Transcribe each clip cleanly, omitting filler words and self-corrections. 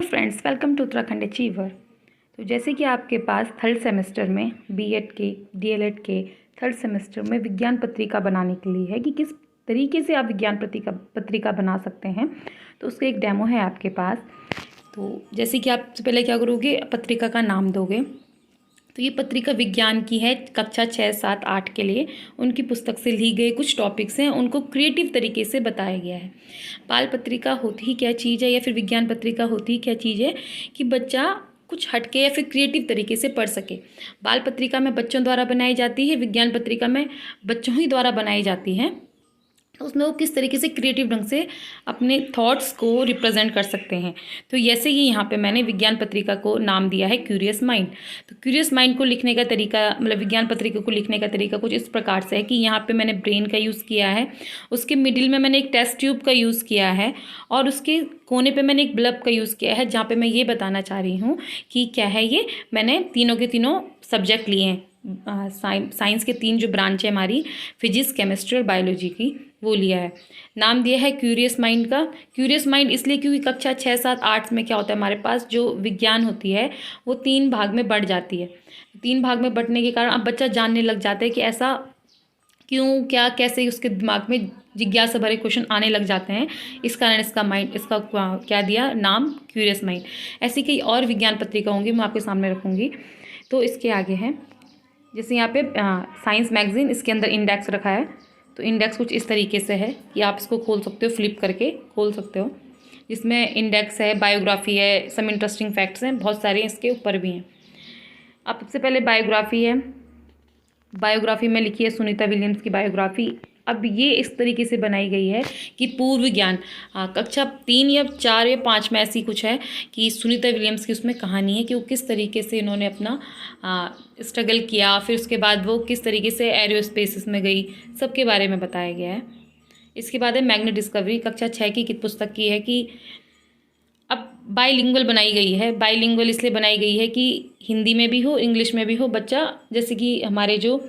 Friends, welcome to Uttarakhand achiever. तो जैसे कि आपके पास थर्ड सेमेस्टर में बीएड के डीएलएड के थर्ड सेमेस्टर में विज्ञान पत्रिका बनाने के लिए है कि किस तरीके से आप विज्ञान पत्रिका बना सकते हैं, तो उसका एक डेमो है आपके पास। तो जैसे कि आप सबसे पहले क्या करोगे, पत्रिका का नाम दोगे। तो ये पत्रिका विज्ञान की है, कक्षा 6, 7, 8 के लिए उनकी पुस्तक से ली गए कुछ टॉपिक्स हैं, उनको क्रिएटिव तरीके से बताया गया है। बाल पत्रिका होती ही क्या चीज़ है, या फिर विज्ञान पत्रिका होती ही क्या चीज़ है कि बच्चा कुछ हटके या फिर क्रिएटिव तरीके से पढ़ सके। बाल पत्रिका में बच्चों द्वारा बनाई जाती है, विज्ञान पत्रिका में बच्चों ही द्वारा बनाई जाती है। तो उसमें वो किस तरीके से क्रिएटिव ढंग से अपने थॉट्स को रिप्रेजेंट कर सकते हैं। तो जैसे ही यहाँ पे मैंने विज्ञान पत्रिका को नाम दिया है क्यूरियस माइंड। तो क्यूरियस माइंड को लिखने का तरीका, मतलब विज्ञान पत्रिका को लिखने का तरीका कुछ इस प्रकार से है कि यहाँ पे मैंने ब्रेन का यूज़ किया है, उसके मिडिल में मैंने एक टेस्ट ट्यूब का यूज़ किया है, और उसके कोने पे मैंने एक बल्ब का यूज़ किया है, जहाँ पे मैं ये बताना चाह रही हूँ कि क्या है ये। मैंने तीनों के तीनों सब्जेक्ट लिए हैं, साइंस के 3 जो ब्रांच है हमारी, फिजिक्स, केमिस्ट्री और बायोलॉजी की, वो लिया है। नाम दिया है क्यूरियस माइंड का। क्यूरियस माइंड इसलिए क्योंकि कक्षा 6, 7, 8 में क्या होता है, हमारे पास जो विज्ञान होती है वो 3 भाग में बढ़ जाती है। 3 भाग में बंटने के कारण अब बच्चा जानने लग जाता है कि ऐसा क्यों, क्या, कैसे, उसके दिमाग में जिज्ञासा भरे क्वेश्चन आने लग जाते हैं। इस कारण इसका क्या दिया नाम, क्यूरियस माइंड। ऐसी कई और विज्ञान पत्रिका होंगी, मैं आपके सामने रखूँगी। तो इसके आगे है, जैसे यहाँ पे साइंस मैगजीन, इसके अंदर इंडेक्स रखा है। तो इंडेक्स कुछ इस तरीके से है कि आप इसको खोल सकते हो, फ्लिप करके खोल सकते हो, जिसमें इंडेक्स है, बायोग्राफी है, सम इंटरेस्टिंग फैक्ट्स हैं, बहुत सारे इसके ऊपर भी हैं। अब सबसे पहले बायोग्राफी है। बायोग्राफी में लिखी है सुनीता विलियम्स की बायोग्राफी। अब ये इस तरीके से बनाई गई है कि पूर्व ज्ञान, कक्षा 3 या 4 या 5 में ऐसी कुछ है कि सुनीता विलियम्स की उसमें कहानी है कि वो किस तरीके से इन्होंने अपना स्ट्रगल किया, फिर उसके बाद वो किस तरीके से एरोस्पेस में गई, सबके बारे में बताया गया है। इसके बाद है मैग्नेट डिस्कवरी, कक्षा 6 की पुस्तक की है कि अब बाईलिंगुअल बनाई गई है। बाईलिंगुअल इसलिए बनाई गई है कि हिंदी में भी हो, इंग्लिश में भी हो। बच्चा, जैसे कि हमारे जो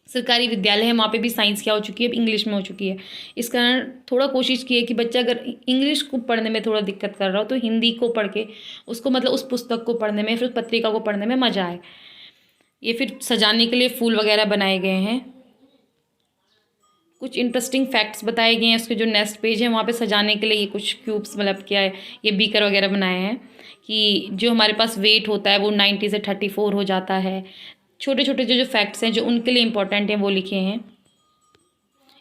सरकारी विद्यालय है वहाँ पे भी साइंस क्या हो चुकी है, अब इंग्लिश में हो चुकी है। इस कारण थोड़ा कोशिश की है कि बच्चा अगर इंग्लिश को पढ़ने में थोड़ा दिक्कत कर रहा हो तो हिंदी को पढ़ के उसको, मतलब उस पुस्तक को पढ़ने में, फिर उस पत्रिका को पढ़ने में मज़ा आए। ये फिर सजाने के लिए फूल वगैरह बनाए गए हैं, कुछ इंटरेस्टिंग फैक्ट्स बताए गए हैं। उसके जो नेक्स्ट पेज है वहाँ पे सजाने के लिए ये कुछ क्यूब्स, मतलब क्या है, ये बीकर वगैरह बनाए हैं कि जो हमारे पास वेट होता है वो 90 से 34 हो जाता है। छोटे छोटे जो फैक्ट्स हैं जो उनके लिए इंपॉर्टेंट हैं वो लिखे हैं।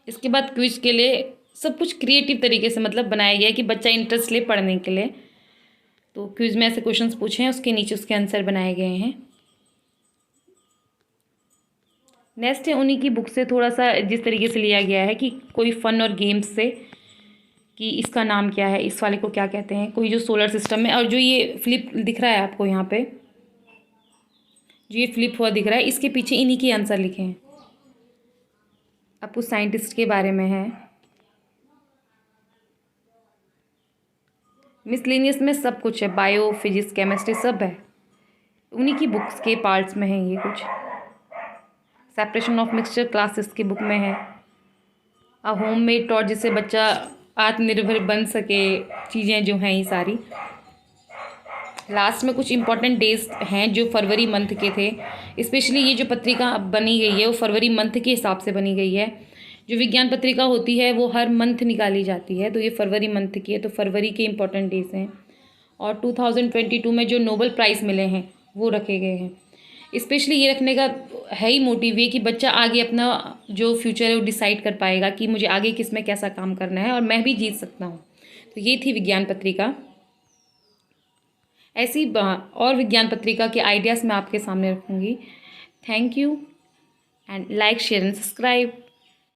इसके बाद क्विज के लिए सब कुछ क्रिएटिव तरीके से मतलब बनाया गया है कि बच्चा इंटरेस्ट ले पढ़ने के लिए। तो क्विज में ऐसे क्वेश्चंस पूछे हैं, उसके नीचे उसके आंसर बनाए गए हैं। नेक्स्ट है उन्हीं की बुक से थोड़ा सा जिस तरीके से लिया गया है कि कोई फन और गेम्स से, कि इसका नाम क्या है, इस वाले को क्या कहते हैं, कोई जो सोलर सिस्टम में, और जो ये फ्लिप दिख रहा है आपको यहाँ पे, जो ये फ्लिप हुआ दिख रहा है, इसके पीछे इन्हीं के आंसर लिखे हैं। अब कुछ साइंटिस्ट के बारे में है। मिसलेनियस में सब कुछ है, बायो, फिजिक्स, केमिस्ट्री सब है, उन्हीं की बुक्स के पार्ट्स में है। ये कुछ सेपरेशन ऑफ मिक्सचर क्लासेस की बुक में है। होम मेड टॉट, जिससे बच्चा आत्मनिर्भर बन सके, चीज़ें जो हैं ये सारी। लास्ट में कुछ इंपॉर्टेंट डेज हैं जो फरवरी मंथ के थे। स्पेशली ये जो पत्रिका बनी गई है वो फरवरी मंथ के हिसाब से बनी गई है। जो विज्ञान पत्रिका होती है वो हर मंथ निकाली जाती है, तो ये फरवरी मंथ की है, तो फरवरी के इंपॉर्टेंट डेज हैं। और 2022 में जो नोबेल प्राइज़ मिले हैं वो रखे गए हैं। स्पेशली ये रखने का है ही मोटिव ये कि बच्चा आगे अपना जो फ्यूचर है वो डिसाइड कर पाएगा कि मुझे आगे किस में कैसा काम करना है और मैं भी जीत सकता हूँ। तो ये थी विज्ञान पत्रिका। ऐसी और विज्ञान पत्रिका के आइडियाज़ मैं आपके सामने रखूँगी। Thank you and like, share and subscribe.